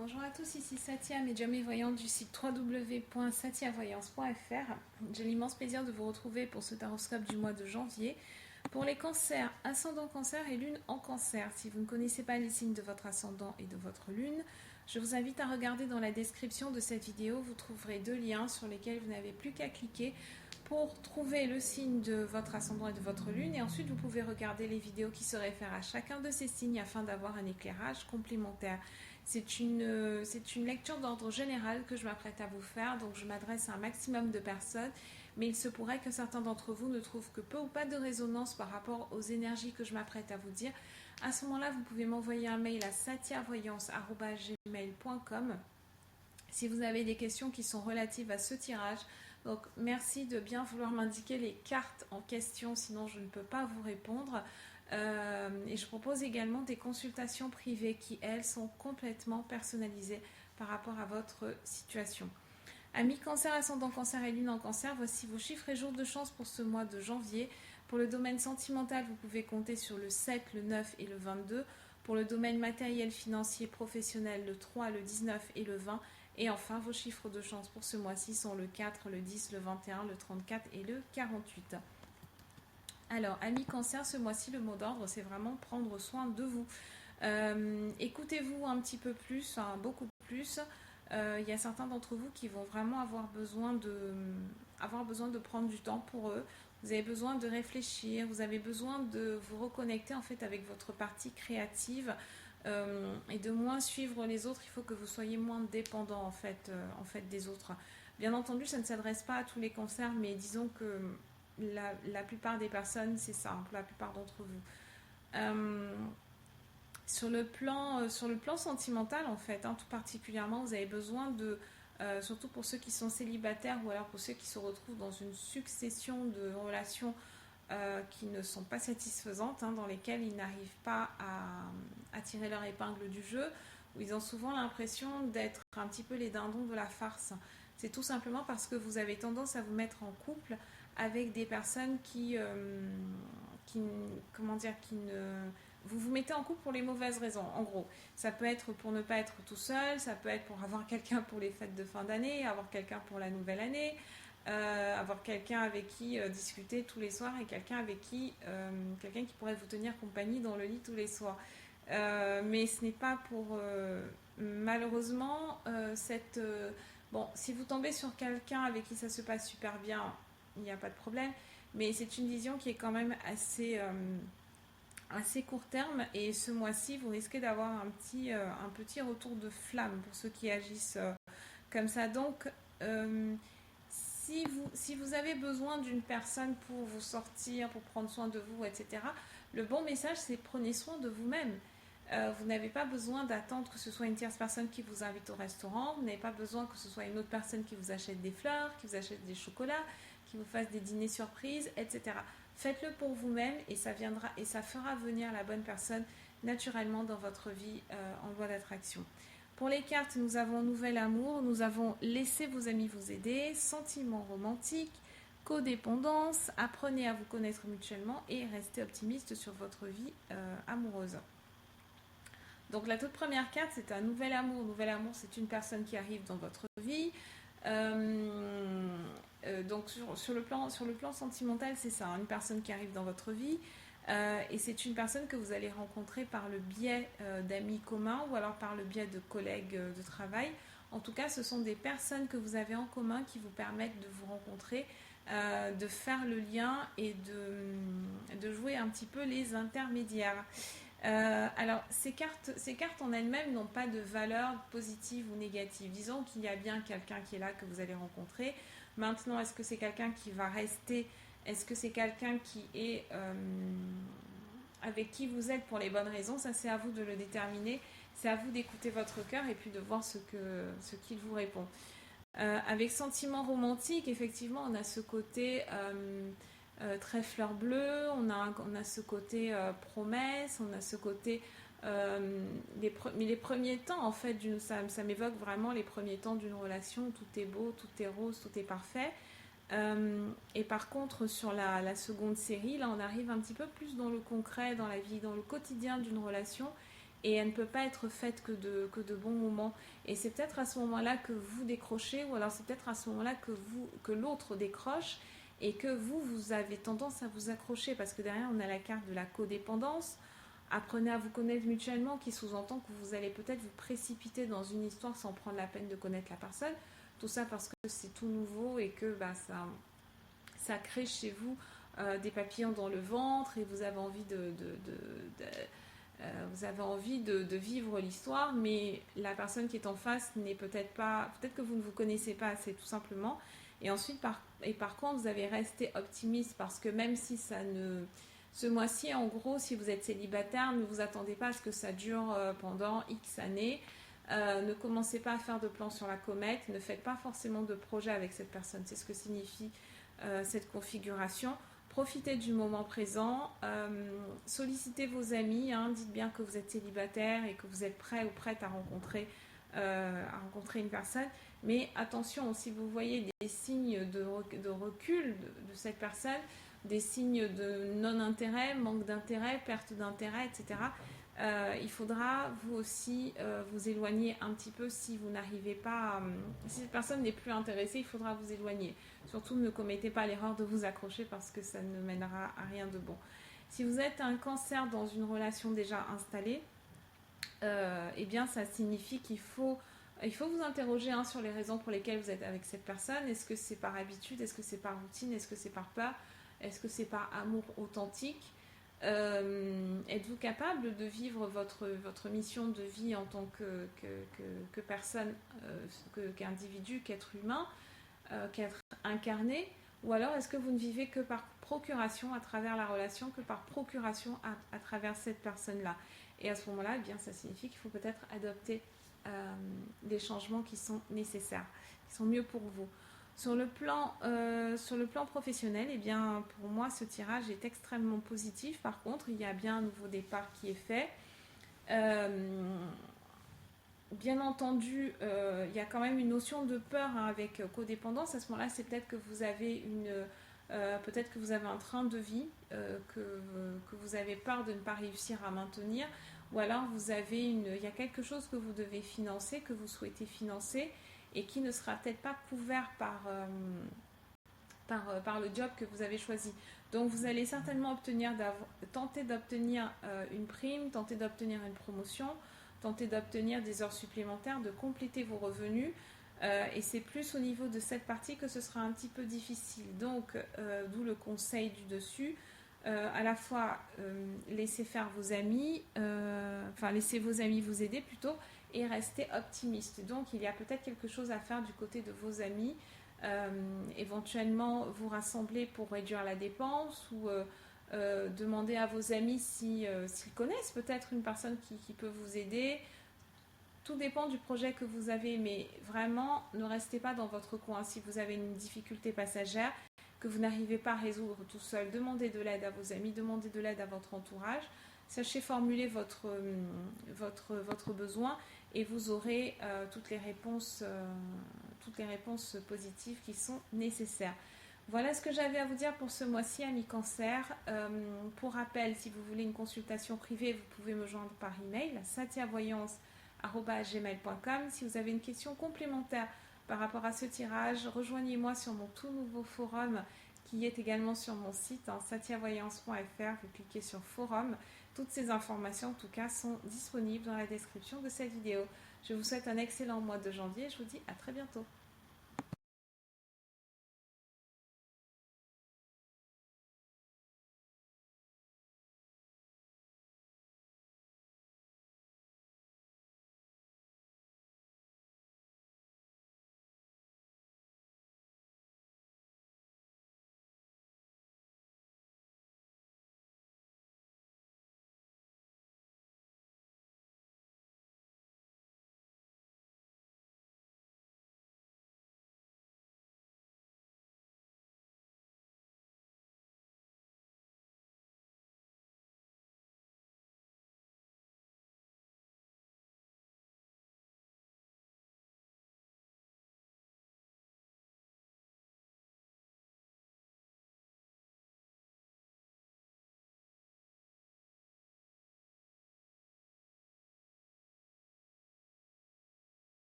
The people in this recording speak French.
Bonjour à tous, ici Satia, médium et voyante du site www.satiavoyance.fr. J'ai l'immense plaisir de vous retrouver pour ce taroscope du mois de janvier. Pour les cancers, ascendant cancer et lune en cancer. Si vous ne connaissez pas les signes de votre ascendant et de votre lune, je vous invite à regarder dans la description de cette vidéo. Vous trouverez deux liens sur lesquels vous n'avez plus qu'à cliquer pour trouver le signe de votre ascendant et de votre lune. Et ensuite, vous pouvez regarder les vidéos qui se réfèrent à chacun de ces signes afin d'avoir un éclairage complémentaire. C'est une lecture d'ordre général que je m'apprête à vous faire, donc je m'adresse à un maximum de personnes, mais il se pourrait que certains d'entre vous ne trouvent que peu ou pas de résonance par rapport aux énergies que je m'apprête à vous dire. À ce moment-là, vous pouvez m'envoyer un mail à satiavoyance@gmail.com si vous avez des questions qui sont relatives à ce tirage. Donc merci de bien vouloir m'indiquer les cartes en question, sinon je ne peux pas vous répondre. Et je propose également des consultations privées qui, elles, sont complètement personnalisées par rapport à votre situation. Amis cancer, ascendant cancer et lune en cancer, voici vos chiffres et jours de chance pour ce mois de janvier. Pour le domaine sentimental, vous pouvez compter sur le 7, le 9 et le 22. Pour le domaine matériel, financier, professionnel, le 3, le 19 et le 20. Et enfin, vos chiffres de chance pour ce mois-ci sont le 4, le 10, le 21, le 34 et le 48. Alors, amis cancer, ce mois-ci, le mot d'ordre, c'est vraiment prendre soin de vous. Écoutez-vous un petit peu plus, beaucoup plus. Il y a certains d'entre vous qui vont vraiment avoir besoin de prendre du temps pour eux. Vous avez besoin de réfléchir, vous avez besoin de vous reconnecter en fait avec votre partie créative et de moins suivre les autres. Il faut que vous soyez moins dépendant en fait des autres. Bien entendu, ça ne s'adresse pas à tous les cancers, mais disons que la plupart des personnes, c'est ça, pour la plupart d'entre vous. Sur le plan sentimental, en fait, tout particulièrement, vous avez besoin de, surtout pour ceux qui sont célibataires ou alors pour ceux qui se retrouvent dans une succession de relations qui ne sont pas satisfaisantes, dans lesquelles ils n'arrivent pas à tirer leur épingle du jeu, où ils ont souvent l'impression d'être un petit peu les dindons de la farce. C'est tout simplement parce que vous avez tendance à vous mettre en couple avec des personnes qui comment dire, qui ne... Vous vous mettez en couple pour les mauvaises raisons, en gros. Ça peut être pour ne pas être tout seul, ça peut être pour avoir quelqu'un pour les fêtes de fin d'année, avoir quelqu'un pour la nouvelle année, avoir quelqu'un avec qui discuter tous les soirs et quelqu'un qui pourrait vous tenir compagnie dans le lit tous les soirs. Mais ce n'est pas pour... malheureusement, bon, si vous tombez sur quelqu'un avec qui ça se passe super bien, il n'y a pas de problème. Mais c'est une vision qui est quand même assez court terme. Et ce mois-ci, vous risquez d'avoir un petit retour de flamme pour ceux qui agissent comme ça. Donc, si vous avez besoin d'une personne pour vous sortir, pour prendre soin de vous, etc., le bon message, c'est prenez soin de vous-même. Vous n'avez pas besoin d'attendre que ce soit une tierce personne qui vous invite au restaurant. Vous n'avez pas besoin que ce soit une autre personne qui vous achète des fleurs, qui vous achète des chocolats, qui vous fasse des dîners surprises, etc. Faites-le pour vous-même et ça viendra et ça fera venir la bonne personne naturellement dans votre vie en loi d'attraction. Pour les cartes, nous avons Nouvel Amour, nous avons Laissez vos amis vous aider, Sentiments romantiques, Codépendance, Apprenez à vous connaître mutuellement et restez optimiste sur votre vie amoureuse. Donc la toute première carte, c'est un nouvel amour. Nouvel amour, c'est une personne qui arrive dans votre vie. Donc sur le plan sentimental, c'est ça, une personne qui arrive dans votre vie. Et c'est une personne que vous allez rencontrer par le biais d'amis communs ou alors par le biais de collègues de travail. En tout cas, ce sont des personnes que vous avez en commun qui vous permettent de vous rencontrer, de faire le lien et de jouer un petit peu les intermédiaires. Alors, ces cartes en elles-mêmes n'ont pas de valeur positive ou négative. Disons qu'il y a bien quelqu'un qui est là que vous allez rencontrer. Maintenant, est-ce que c'est quelqu'un qui va rester? Est-ce que c'est quelqu'un qui est avec qui vous êtes pour les bonnes raisons? Ça, c'est à vous de le déterminer. C'est à vous d'écouter votre cœur et puis de voir ce qu'il vous répond. Avec Sentiments romantiques, effectivement, on a ce côté... très fleur bleue, on a ce côté promesse, on a ce côté les premiers temps en fait ça m'évoque vraiment les premiers temps d'une relation, tout est beau, tout est rose, tout est parfait. Et par contre sur la seconde série, là on arrive un petit peu plus dans le concret, dans la vie, dans le quotidien d'une relation et elle ne peut pas être faite que de bons moments. Et c'est peut-être à ce moment-là que vous décrochez, ou alors c'est peut-être à ce moment-là que l'autre décroche, et que vous avez tendance à vous accrocher, parce que derrière on a la carte de la codépendance. Apprenez à vous connaître mutuellement, qui sous-entend que vous allez peut-être vous précipiter dans une histoire sans prendre la peine de connaître la personne. Tout ça parce que c'est tout nouveau et que ça crée chez vous des papillons dans le ventre, et vous avez envie vous avez envie de vivre l'histoire, mais la personne qui est en face n'est peut-être pas, peut-être que vous ne vous connaissez pas assez, tout simplement. Et ensuite, par contre, vous avez resté optimiste, parce que même si ça ne... Ce mois-ci, en gros, si vous êtes célibataire, ne vous attendez pas à ce que ça dure pendant X années. Ne commencez pas à faire de plans sur la comète, ne faites pas forcément de projet avec cette personne. C'est ce que signifie cette configuration. Profitez du moment présent, sollicitez vos amis, hein, dites bien que vous êtes célibataire et que vous êtes prêt ou prête à rencontrer une personne. Mais attention, si vous voyez des signes de recul de cette personne, des signes de non-intérêt, manque d'intérêt, perte d'intérêt, etc., il faudra vous aussi vous éloigner un petit peu si vous n'arrivez pas... si cette personne n'est plus intéressée, il faudra vous éloigner. Surtout ne commettez pas l'erreur de vous accrocher, parce que ça ne mènera à rien de bon. Si vous êtes un cancer dans une relation déjà installée, eh bien ça signifie qu'il faut vous interroger sur les raisons pour lesquelles vous êtes avec cette personne. Est-ce que c'est par habitude? Est-ce que c'est par routine? Est-ce que c'est par peur? Est-ce que c'est par amour authentique? Êtes-vous capable de vivre votre mission de vie en tant que personne, qu'individu, qu'être humain, qu'être incarné? Ou alors est-ce que vous ne vivez que par procuration à travers la relation, que par procuration à travers cette personne-là? Et à ce moment-là, eh bien, ça signifie qu'il faut peut-être adopter des changements qui sont nécessaires, qui sont mieux pour vous. Sur le plan professionnel, eh bien, pour moi, ce tirage est extrêmement positif. Par contre, il y a bien un nouveau départ qui est fait. Bien entendu, il y a quand même une notion de peur avec codépendance. À ce moment-là, c'est peut-être que vous avez peut-être que vous avez un train de vie que vous avez peur de ne pas réussir à maintenir, ou alors il y a quelque chose que vous devez financer, que vous souhaitez financer, et qui ne sera peut-être pas couvert par le job que vous avez choisi. Donc vous allez certainement tenter d'obtenir une prime, tenter d'obtenir une promotion, tenter d'obtenir des heures supplémentaires, de compléter vos revenus. Et c'est plus au niveau de cette partie que ce sera un petit peu difficile. Donc, d'où le conseil du dessus. À la fois, laissez faire vos amis, laissez vos amis vous aider plutôt, et restez optimiste. Donc, il y a peut-être quelque chose à faire du côté de vos amis. Éventuellement, vous rassembler pour réduire la dépense, ou demander à vos amis s'ils connaissent peut-être une personne qui peut vous aider. Tout dépend du projet que vous avez, mais vraiment, ne restez pas dans votre coin. Si vous avez une difficulté passagère que vous n'arrivez pas à résoudre tout seul, demandez de l'aide à vos amis, demandez de l'aide à votre entourage. Sachez formuler votre besoin, et vous aurez toutes les réponses positives qui sont nécessaires. Voilà ce que j'avais à vous dire pour ce mois-ci, amis cancer. Pour rappel, si vous voulez une consultation privée, vous pouvez me joindre par email, satiavoyance@gmail.com. Si vous avez une question complémentaire par rapport à ce tirage, rejoignez-moi sur mon tout nouveau forum qui est également sur mon site, satiavoyance.fr. Vous cliquez sur forum. Toutes ces informations, en tout cas, sont disponibles dans la description de cette vidéo. Je vous souhaite un excellent mois de janvier et je vous dis à très bientôt.